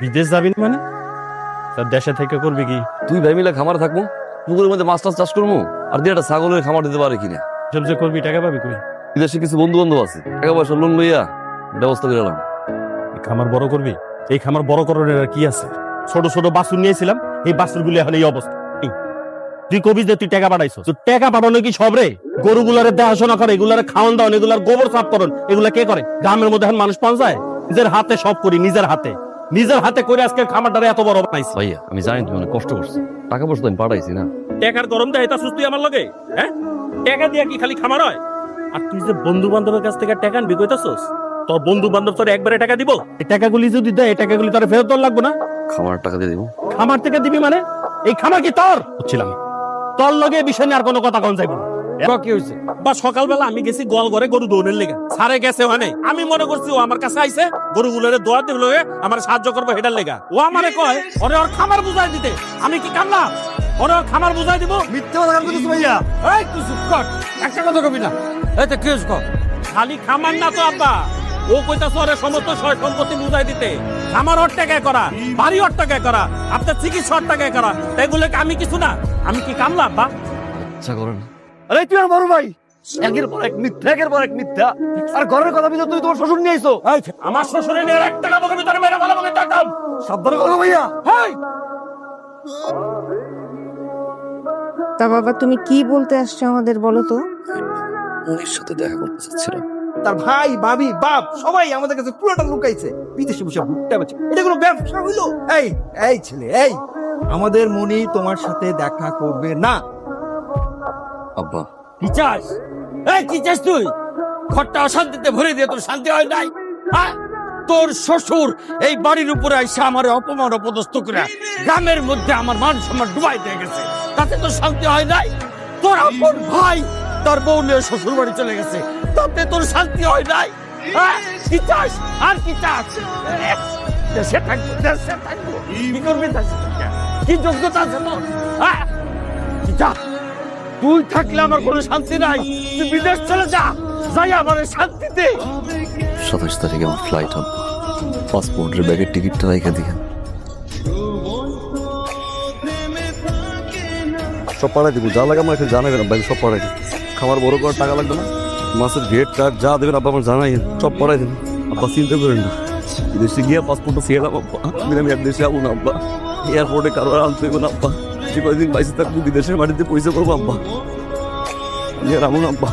বিদেশ যাবি না মানে? তার দেশে থেকে করবি কি? তুই ভাই মিলে খামারে থাকবো, পুকুরের মধ্যে মাছ টাছ চাষ করবো, আর দিয়ে একটা ছাগলের খামার দিতে পারে কিনা। সব যে করবি টাকা পাবি কই? বিদেশে কিছু বন্ধু বান্ধব আছে, টাকা পয়সা লোন লইয়া ব্যবস্থা করে এলাম। এই খামার বড় করবি? এই খামার বড় করার আর কি আছে? ছোট ছোট বাছুর নিয়েছিলাম, এই বাছুর গুলি এখন এই অবস্থা। তুই কবি যে তুই টাকা পাঠাইছো, তুই টাকা পাঠানো কি সব রে? গরুগুলারে দেখাশোনা করে, এগুলার খাওয়ান দাওয়ান, এগুলার গোবর সাফ করন, এগুলা কে করে? গ্রামের মধ্যে এখন মানুষ পৌঁছায়? নিজের হাতে সব করি, নিজের হাতে করে আজকে খামারটারে এত বড় বানাইছি। ভাইয়া আমি জানি তুমি অনেক কষ্ট করছো, টাকা পয়সা তো আমি পাঠাইছি না। টাকার গরম দেয় এটা সুস্থ আমার লগে? হ্যাঁ, টাকা দিয়া কি খালি খামার হয়? আর তুই যে বন্ধু বান্ধবের কাছ থেকে টাকা আনবি কইতাছস, তোর বন্ধু বান্ধব তোর একবারে টাকা দিব? এই টাকাগুলি যদি দেয়, এই টাকাগুলি তোর ফেরত দেওয়ার লাগবে না? খামার টাকা দিয়ে দিব। খামার থেকে দিবি মানে? এই খামার কি তোর? বুঝছিলাম, তোর লগে বিষয় নিয়ে আর কোনো কথা কন যাইব না। কি হয়েছে? বা সকালবেলা আমি গেছি গোয়াল ঘরে গরু দৌড়ের লেগে, সারে গেছে ওখানে। আমি মনে করছি ও আমার কাছে আইছে গরুগুলোরে দোয়া দিল, আমার সাহায্য করবো হেডার লেগা। ও আমারে কয় ওরে ওর খামার বুঝাই দিতে। আমি কি কামলাম ওরে ওর খামার বুঝাই দিব? মিথ্যা কথা বলছিস ভাইয়া। এই তুই চুপ কর, একটা কথা কবি না। এই তো কি কর, খালি খামার না তো আব্বা, ও কইতাছ ওরে সমস্ত সয় সম্পত্তি বুঝাই দিতে। খামার ওর টাকায় করা, বাড়ি ওর টাকায় করা, আপনার চিকিৎসা ওর টাকায় করা, এগুলোকে আমি কিছু না? আমি কি কামলা আব্বা? ইচ্ছা করে না। আরে তুই আর বড় ভাই, একের পর এক মিথ্যা, একের পর এক মিথ্যা। আর ঘরের কথা বিলে তুই তোমার শ্বশুর নিয়ে আইছো। এই, আমার শ্বশুরে নিয়ে এক টাকা বকবি তোর মেরে ভালো করে টাকা। সাবধানে কথা ভাইয়া। হেই, তা বাবা তুমি কি বলতে আসছো আমাদের বলো তো? মনির সাথে দেখা করতে চাচ্ছিলাম। তার ভাই ভাবি বাপ সবাই আমাদের কাছে পুরোটা লুকাইছে, বিদেশে বসে ভুট্টা বেচে। এটা কোনো ব্যবসা হইলো? এই এই ছেলে, এই আমাদের মনি তোমার সাথে দেখা করবে না। আব্বা কি চাস? এই কি চাস তুই? ঘরটা অশান্তিতে ভরে দিয়ে তোর শান্তি হয় নাই? হ্যাঁ, তোর শ্বশুর এই বাড়ির উপরে এসে আমার অপমান অপদস্থ করে গ্রামের মধ্যে আমার মান সম্মান ডুবাই দিয়ে গেছে, তাতে তোর শান্তি হয় নাই? তোর আপন ভাই তার বউ নিয়ে শ্বশুর বাড়ি চলে গেছে, তাতে তোর শান্তি হয় নাই? হ্যাঁ, কি চাস? আর কি চাস? দেশে থাকবো, দেশে থাকবো, কি করবি দেশে থেকে? কি যোগ্যতা আছে তোর? হ্যাঁ, যা, তুই থাকলে আমার কোনো শান্তি নাই। তুই বিদেশ চলে যা, যাই আমার শান্তিতে। 27 তারিখে আমার ফ্লাইট, আব্বা পাসপোর্টের ব্যাগের টিকিটটা রেখে দিয়ে সব পাড়াই দিব, যা লাগে আমার এখানে জানাবেন আব্বা, সব পাড়াই দিব। খাবার বড় করার টাকা লাগবে না, মাছের গেট কার্ড যা দেবেন আব্বা আমার জানাই, সব পাড়াই দেবেন আব্বা, চিন্তা করেন না। দেশে গিয়ে পাসপোর্টটা ছিঁড়ে আব্বা, আমি আর দেশে যাবো না আব্বা, এয়ারপোর্টে কারো আর আনতে হবে না আব্বা, যে কয়েকদিন বাইসে থাকবো বিদেশের মাটিতে পয়সা করবো আব্বা, আমি আর আমো না আব্বা।